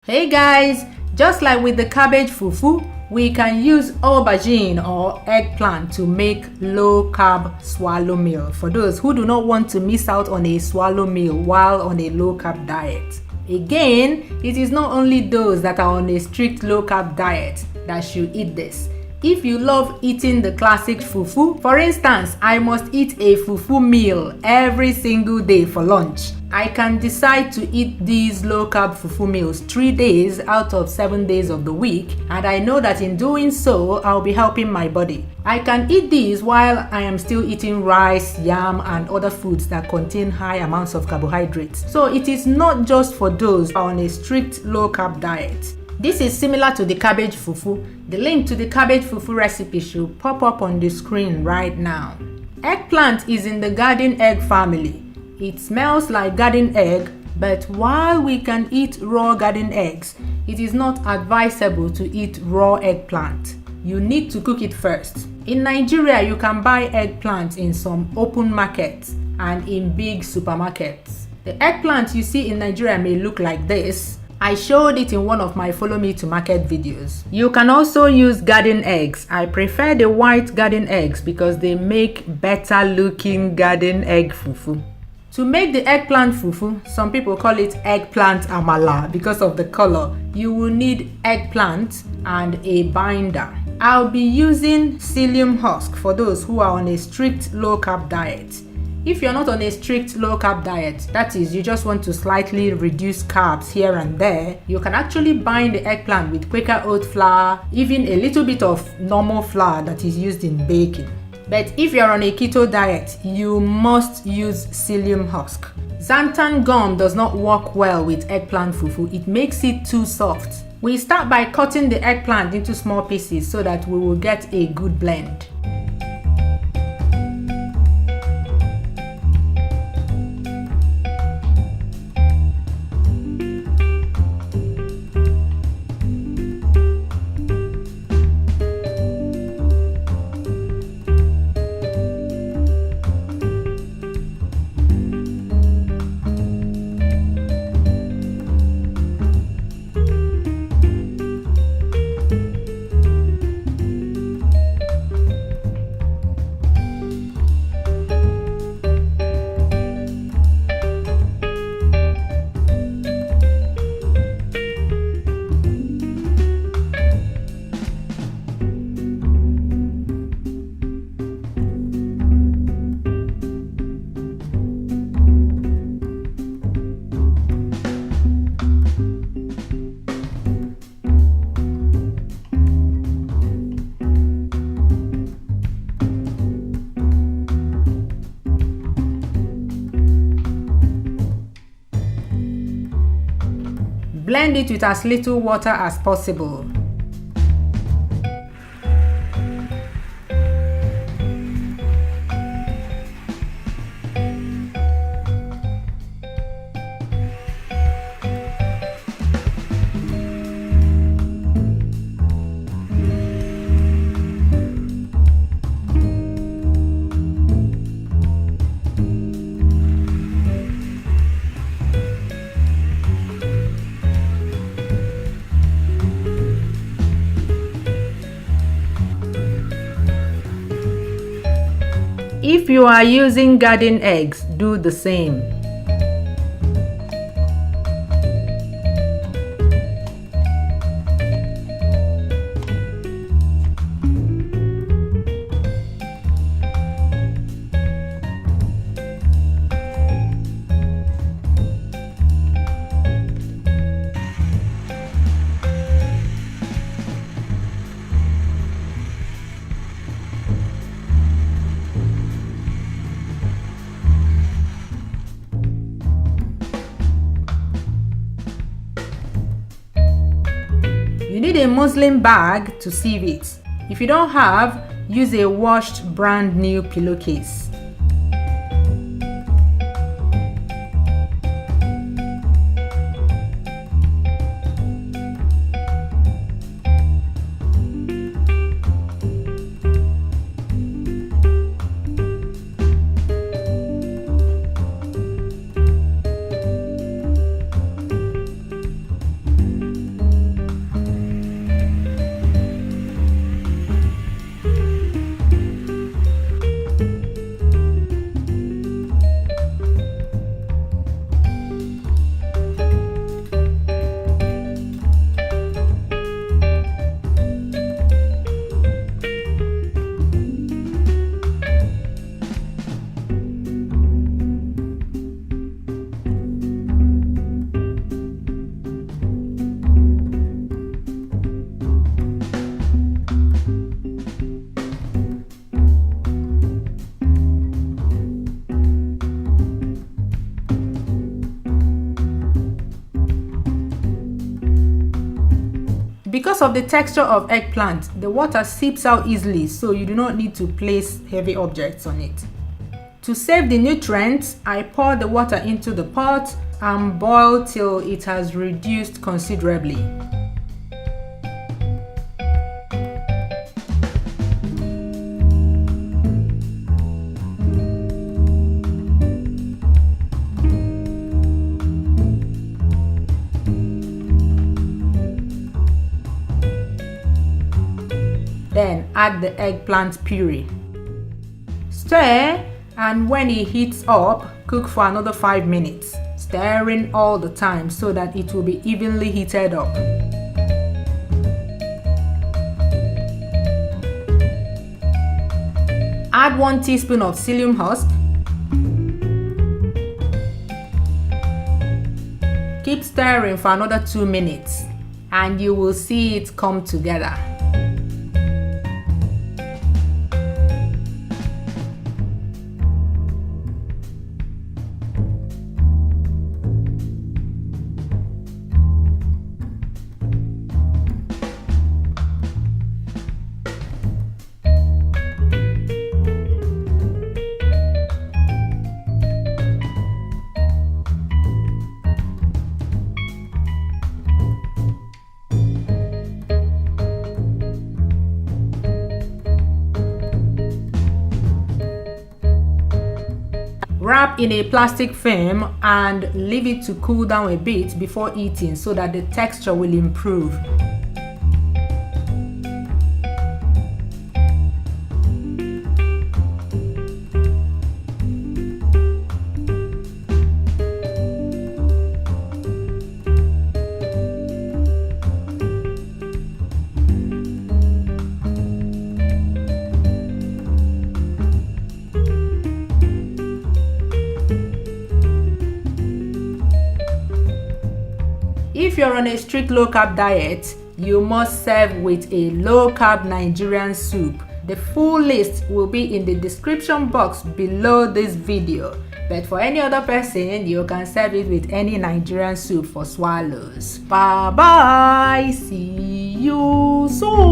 Hey guys, just like with the cabbage fufu, we can use aubergine or eggplant to make low-carb swallow meal for those who do not want to miss out on a swallow meal while on a low-carb diet. Again, it is not only those that are on a strict low-carb diet that should eat this. If you love eating the classic fufu, for instance, I must eat a fufu meal every single day for lunch. I can decide to eat these low-carb fufu meals 3 days out of 7 days of the week, and I know that in doing so, I'll be helping my body. I can eat these while I am still eating rice, yam, and other foods that contain high amounts of carbohydrates. So it is not just for those on a strict low-carb diet. This is similar to the cabbage fufu. The link to the cabbage fufu recipe should pop up on the screen right now. Eggplant is in the garden egg family. It smells like garden egg, but while we can eat raw garden eggs, it is not advisable to eat raw eggplant. You need to cook it first. In Nigeria, you can buy eggplant in some open markets and in big supermarkets. The eggplant you see in Nigeria may look like this. I showed it in one of my follow me to market videos. You can also use garden eggs. I prefer the white garden eggs because they make better looking garden egg fufu. To make the eggplant fufu, some people call it eggplant amala because of the color. You will need eggplant and a binder. I'll be using Psyllium Husk for those who are on a strict low-carb diet. If you're not on a strict low-carb diet, that is, you just want to slightly reduce carbs here and there, you can actually bind the eggplant with Quaker Oat Flour, even a little bit of normal flour that is used in baking. But if you're on a keto diet, you must use Psyllium Husk. Xanthan gum does not work well with eggplant fufu. It makes it too soft. We start by cutting the eggplant into small pieces so that we will get a good blend. Blend it with as little water as possible. If you are using garden eggs, do the same. You need a muslin bag to sieve it. If you don't have, use a washed brand new pillowcase. Because of the texture of eggplant, the water seeps out easily, so you do not need to place heavy objects on it. To save the nutrients, I pour the water into the pot and boil till it has reduced considerably. Then add the eggplant puree. Stir, and when it heats up, cook for another 5 minutes, stirring all the time so that it will be evenly heated up. Add 1 teaspoon of psyllium husk. Keep stirring for another 2 minutes and you will see it come together. Wrap in a plastic film and leave it to cool down a bit before eating so that the texture will improve. If you're on a strict low-carb diet, you must serve with a low-carb Nigerian soup. The full list will be in the description box below this video. But for any other person, you can serve it with any Nigerian soup for swallows. Bye bye. See you soon.